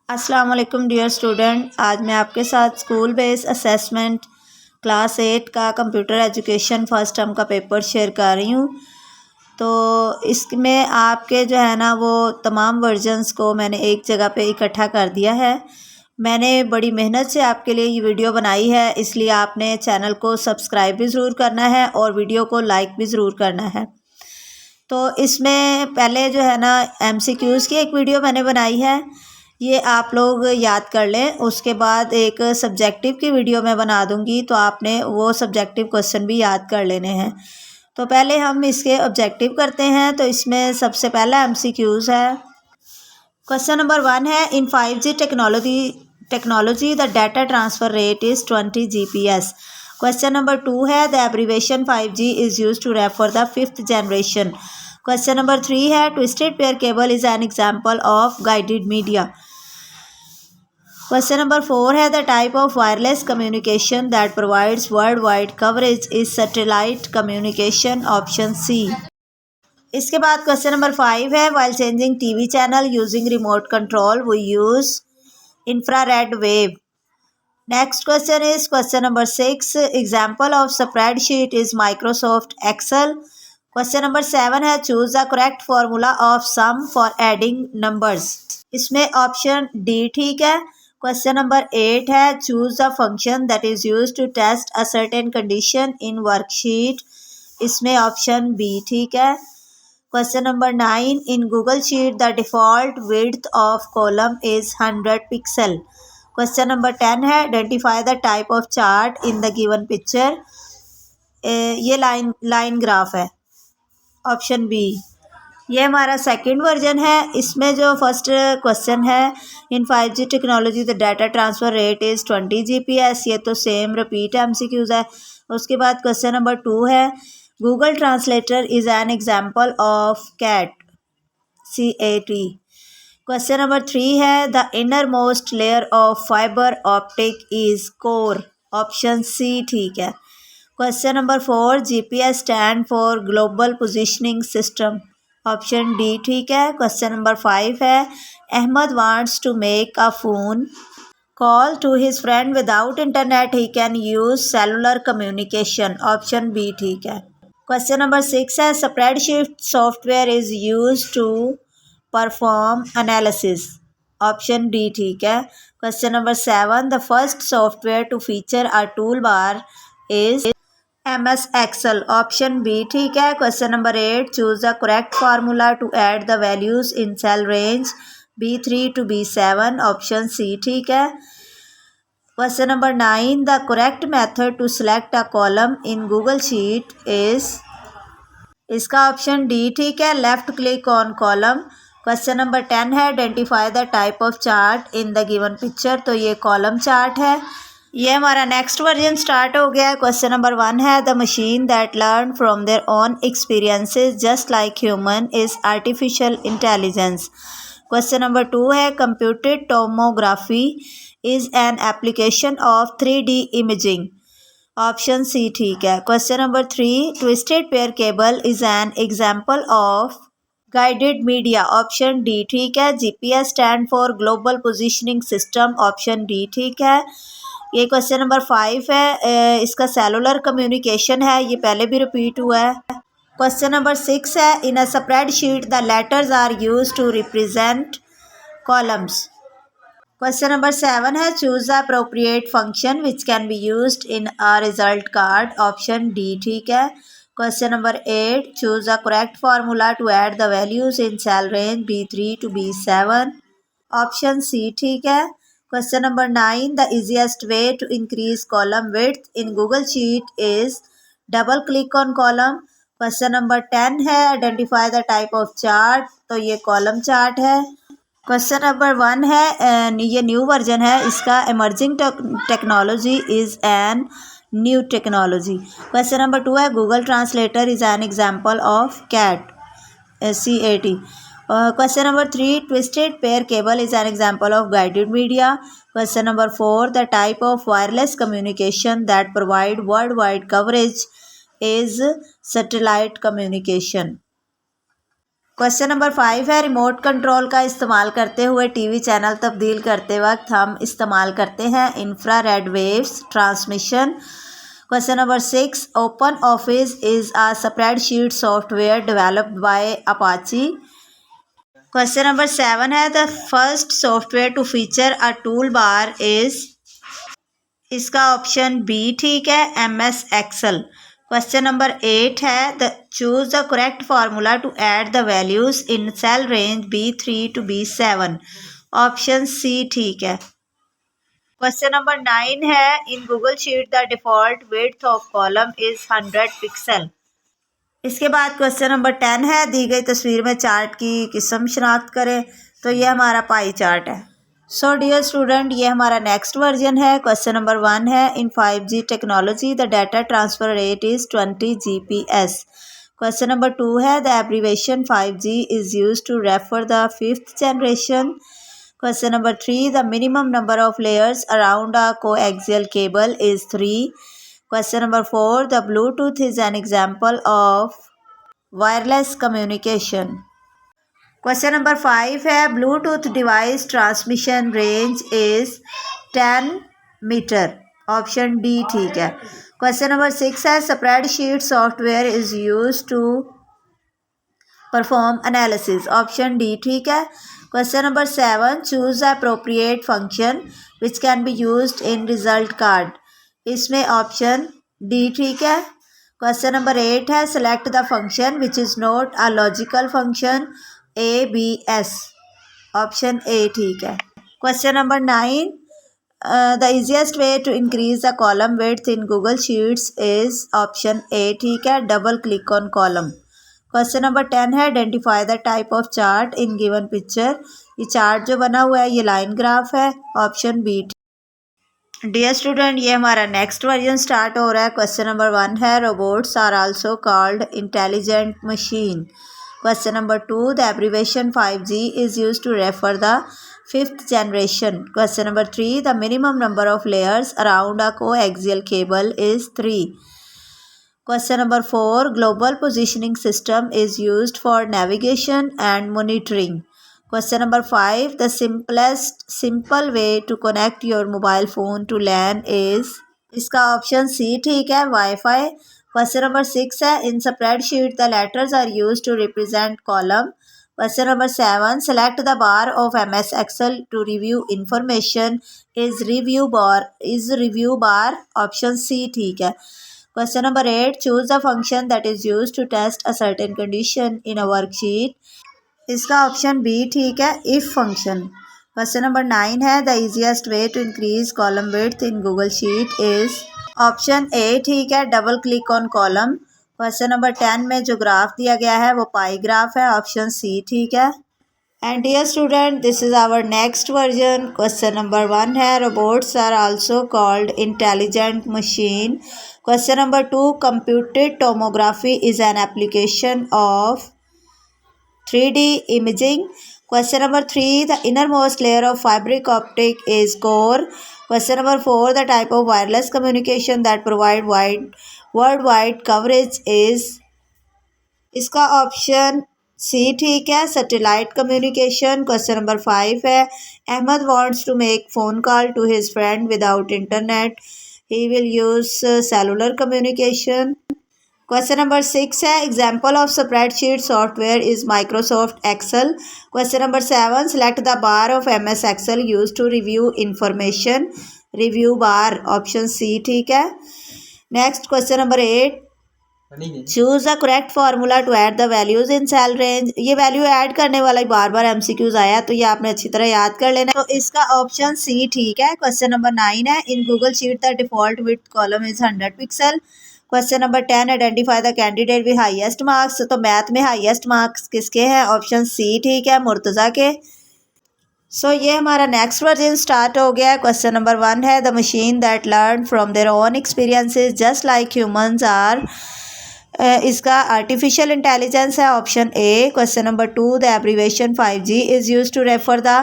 अस्सलाम वालेकुम dear student. आज मैं आपके साथ स्कूल बेस्ड असेसमेंट क्लास 8 का कंप्यूटर एजुकेशन फर्स्ट टर्म का पेपर शेयर कर रही हूँ। तो इसमें आपके जो है ना वो तमाम वर्जन्स को मैंने एक जगह पे इकट्ठा कर दिया है। मैंने बड़ी मेहनत से आपके लिए ये वीडियो बनाई है, इसलिए आपने चैनल को सब्सक्राइब भी ज़रूर करना है और वीडियो को लाइक भी ज़रूर करना है। तो इसमें पहले जो है ना MCQs की एक वीडियो मैंने बनाई है, ये आप लोग याद कर लें। उसके बाद एक सब्जेक्टिव की वीडियो मैं बना दूंगी, तो आपने वो सब्जेक्टिव क्वेश्चन भी याद कर लेने हैं। तो पहले हम इसके ऑब्जेक्टिव करते हैं। तो इसमें सबसे पहला MCQs है। क्वेश्चन नंबर 1 है, in 5G technology the data transfer rate is 20 Gbps। Question number 2 है, the abbreviation 5G is use to refer the 5th generation. Question number 3 है, twisted pair cable is an example of guided media. Question number 4 है, the type of wireless communication that provides world wide coverage is satellite communication, option C. इसके बाद question number 5 है, while changing TV channel using remote control we use infrared wave. Next question is question number 6, example of spreadsheet is Microsoft Excel. Question number 7 है, choose the correct formula of sum for adding numbers. इसमें option D ठीक है। Question number 8 है, choose the function that is use to test a certain condition in worksheet. इसमें option B ठीक है। Question number 9, in Google sheet the default width of column is 100 pixel. Question number 10 है, identify the type of chart in the given picture. ये line graph है, option B. ये हमारा second version है। इसमें जो फर्स्ट क्वेश्चन है, in 5G technology the data transfer rate is 20 Gbps, ये तो सेम रिपीट MCQs है। उसके बाद क्वेश्चन नंबर 2 है, Google translator is an example of CAT। Question number 3 है, the inner most layer of fibre optic is core, option C ठीक है। Question number 4, GPS stand for global positioning system, option D ठीक है। Question number 5 है, Ahmed wants to make a phone call to his friend without internet he can use cellular communication, option B ठीक है। Question number 6 है, spreadsheet software is use to perform analysis, option D ठीक है। Question number 7, the first software to feature a tool bar is MS Excel, option B ठीक है। Question number 8, choose the correct formula to add the values in cell range B3 to B7, option C ठीक है। Question number 9, the correct method to select a column in Google sheet is, इसका option D ठीक है, left click on column. Question number 10 है, identify the type of chart in the given picture, तो ये column chart है। ये हमारा next version start हो गया है। क्वेश्चन नंबर 1 है, the machine that learn from their own experiences just like human is artificial intelligence. Question number 2 है, computed tomography is an application of 3D imaging, option C ठीक है। Question number 3, twisted pair cable is an example of guided media, option D ठीक है। GPS stand for global positioning system, option D ठीक है। ये question number 5 है, इसका cellular communication है, ये पहले भी रिपीट हुआ है। क्वेश्चन नंबर 6 है, in a spreadsheet the letters are use to represent columns. Question number 7 है, choose the appropriate function which can be used in a result card, option D ठीक है। Question number 8, choose the correct formula to add the values in cell range B3 to B7, option C ठीक है। Question number 9, the easiest way to increase column width in Google sheet is double click on column. Question number 10 है, identify the type of chart, तो ये column chart है। Question number 1 है, ये new version है, इसका emerging technology is an new technology. Question number 2 है, Google translator is an example of CAT। Question number 3, twisted pair cable is an example of guided media. Question number 4, the type of wireless communication that provide worldwide coverage is satellite communication. Question number 5 है remote control का इस्तेमाल करते हुए TV channel तब्दील करते वक्त हम इस्तेमाल करते हैं infrared waves transmission. Question number 6 open office is a spreadsheet software developed by Apache. Question number 7 है the first software to feature a tool bar is, इसका ऑप्शन बी ठीक है, MS एक्सेल। क्वेश्चन नंबर 8 है the choose the correct formula to add the values in cell range B3 to B7, option C ठीक है। Question number 9 है in Google sheet the default width of column is 100 pixel. इसके बाद question number 10 है दी गई तस्वीर में chart की किस्म शनाख्त करें, तो ये हमारा पाई चार्ट है। सो डियर स्टूडेंट, ये हमारा नेक्स्ट वर्जन है। क्वेश्चन नंबर 1 है in 5G technology the data transfer rate is 20 Gbps। Question number 2 है the abbreviation 5G is use to refer the 5th generation. Question number 3 the minimum number of layers around a coaxial cable is 3। Question number 4 the Bluetooth is an example of wireless communication. Question number 5 है Bluetooth device transmission range is 10 metre, option D ठीक है। Question number 6 है spreadsheet software is use to perform analysis, option D ठीक है। Question number 7 choose the appropriate function which can be used in result card, इसमें option D ठीक है। Question number 8 है select the function which is not a logical function ABS, option A ठीक है। Question number 9 the easiest way to increase the column width in Google sheets is, option A ठीक है, double click on column. Question number 10 है identify the type of chart in given picture, ये chart जो बना हुआ है ये line graph है, ऑप्शन बी। डियर स्टूडेंट, ये हमारा नेक्स्ट वर्जन स्टार्ट हो रहा है। क्वेश्चन नंबर 1 है robots are also called intelligent machine. Question number 2 the abbreviation 5G is used to refer the 5th generation. Question number 3 the minimum number of layers around a coaxial cable is 3. Question number 4 global positioning system is used for navigation and monitoring. Question number 5 the simple way to connect your mobile phone to LAN is, इसका option C ठीक है, wifi. Question number 6 है in spreadsheet the letters are use to represent column. Question number 7 select the bar of MS Excel to review information is review bar, option C ठीक है। Question number 8 choose the function that is use to test a certain condition in a worksheet, इसका option B ठीक है, if function. Question number 9 है the easiest way to increase column width in Google sheet is, option A ठीक है, double click on column. Question number 10 में जो graph दिया गया है वो पाई ग्राफ है, ऑप्शन सी ठीक है। And dear student this is our next version. Question number 1 है robots are also called intelligent machine. Question number 2 computed tomography is an application of 3D imaging. Question number 3 the innermost layer of fabric optic is core. Question number 4 the type of wireless communication that provide worldwide coverage is, इसका option C ठीक है, satellite communication. Question number 5 है Ahmed wants to make phone call to his friend without internet, he will use cellular communication. Question number 6 है example of spreadsheet software is Microsoft Excel. Question number 7 select the bar of MS Excel use to review information, review bar, option C ठीक है। Next question number 8 choose the correct formula to add the values in cell range, ये value add करने वाला बार बार MCQs आया तो ये आपने अच्छी तरह याद कर लेना, तो इसका ऑप्शन सी ठीक है। क्वेश्चन नंबर 9 है in Google sheet the default width column is 100 pixel. Question number 10 identify the candidate with highest marks, तो मैथ में हाईएस्ट मार्क्स किसके हैं, ऑप्शन सी ठीक है, मुर्तज़ा के। सो ये हमारा नेक्स्ट वर्जन स्टार्ट हो गया है। क्वेश्चन नंबर 1 है the machine that learn from their own experiences just like humans are इसका आर्टिफिशियल इंटेलिजेंस है option A. Question number 2 the abbreviation 5G is use to refer the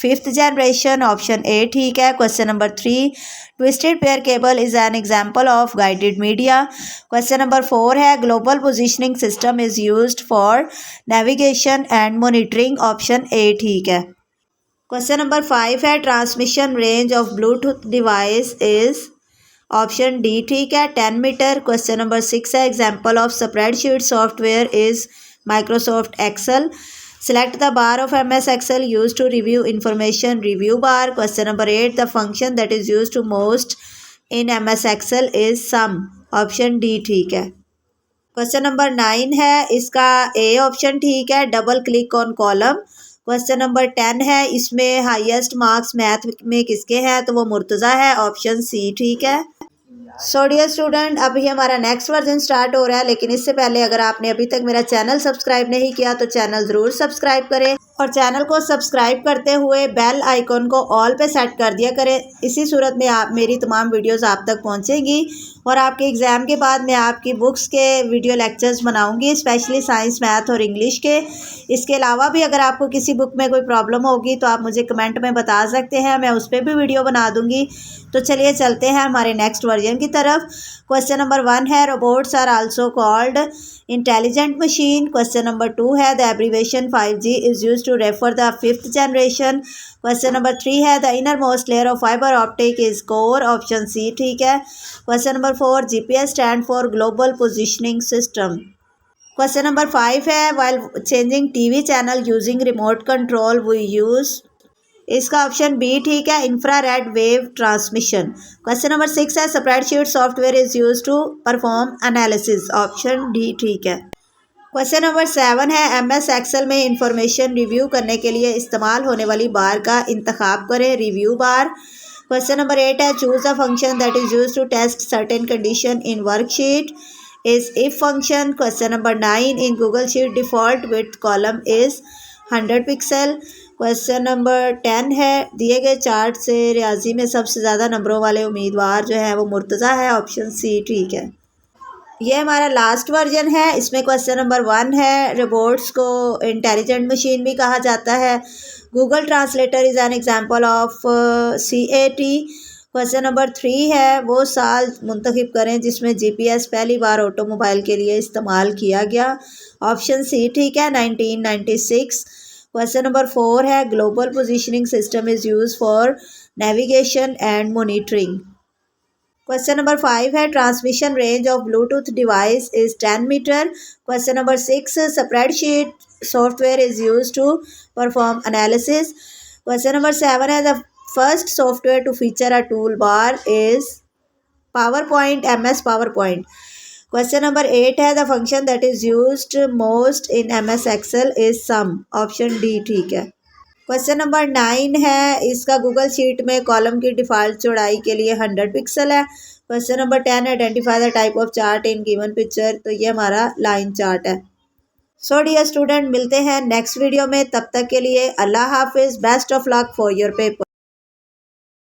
5th generation option A ठीक है। Question number 3 twisted pair cable is an example of guided media. Question number 4 है global positioning system is used for navigation and monitoring option A ठीक है। Question number 5 है transmission range of Bluetooth device is option D ठीक है 10 metre. Question number 6 है example of spreadsheet software is Microsoft Excel. Select the bar of MS Excel use to review information review bar. Question number 8 the function that is use to most in MS Excel is sum option D ठीक है। Question number 9 है इसका A option ठीक है double click on column. Question number 10 है इसमें highest marks math में किसके हैं तो वो मुर्तज़ा है ऑप्शन सी ठीक है। सो डियर स्टूडेंट अभी हमारा नेक्स्ट वर्जन स्टार्ट हो रहा है, लेकिन इससे पहले अगर आपने अभी तक मेरा चैनल सब्सक्राइब नहीं किया तो चैनल ज़रूर सब्सक्राइब करें और चैनल को सब्सक्राइब करते हुए बेल आइकॉन को ऑल पे सेट कर दिया करें। इसी सूरत में आप मेरी तमाम वीडियोस आप तक पहुंचेंगी और आपके एग्ज़ाम के बाद मैं आपकी बुक्स के वीडियो लेक्चर्स बनाऊंगी स्पेशली साइंस मैथ और इंग्लिश के। इसके अलावा भी अगर आपको किसी बुक में कोई प्रॉब्लम होगी तो आप मुझे कमेंट में बता सकते हैं, मैं उस पर भी वीडियो बना दूँगी। तो चलिए चलते हैं हमारे नेक्स्ट वर्जन की तरफ। क्वेश्चन नंबर 1 है robots are also called intelligent machine. Question number 2 है the abbreviation 5G is use to refer the 5th generation. Question number 3 है the inner most layer of fibre optic is core option C ठीक है। Question number 4 GPS stand for global positioning system. Question number 5 है while changing TV channel using remote control we use इसका option B ठीक है infrared wave transmission. Question number 6 है spreadsheet software is use to perform analysis option D ठीक है। Question number 7 है MS Excel में information review करने के लिए इस्तेमाल होने वाली बार का इंतखाब करें रिव्यू बार। क्वेश्चन नंबर 8 है choose a function that is use to test certain condition in worksheet is if function. Question number 9 in Google sheet default width column is 100 pixel. Question number 10 है दिए गए chart से रियाजी में सबसे ज़्यादा नंबरों वाले उम्मीदवार जो है वो मुर्तज़ा है ऑप्शन सी ठीक है। ये हमारा लास्ट वर्जन है। इसमें क्वेश्चन नंबर 1 है रोबोट्स को इंटेलिजेंट मशीन भी कहा जाता है। Google translator is an example of CAT। Question number 3 है वो साल मुंतखब करें जिसमें GPS पहली बार ऑटोमोबाइल के लिए इस्तेमाल किया गया ऑप्शन सी ठीक है 1996। क्वेश्चन नंबर 4 है global positioning system is use for navigation and monitoring. Question number 5 है transmission range of Bluetooth device is 10 metre. Question number 6 spreadsheet software is use to perform analysis. Question number 7 है the first software to feature a tool bar is PowerPoint MS PowerPoint। Question number 8 है the function that is used most in MS Excel is sum option D ठीक है। Question number 9 है इसका Google sheet में column की default चौड़ाई के लिए 100 पिक्सल है। Question number 10 identify the type of chart in given picture तो ये हमारा लाइन चार्ट है। सो डियर स्टूडेंट मिलते हैं नेक्स्ट वीडियो में, तब तक के लिए अल्लाह हाफिज़, best of luck for your paper.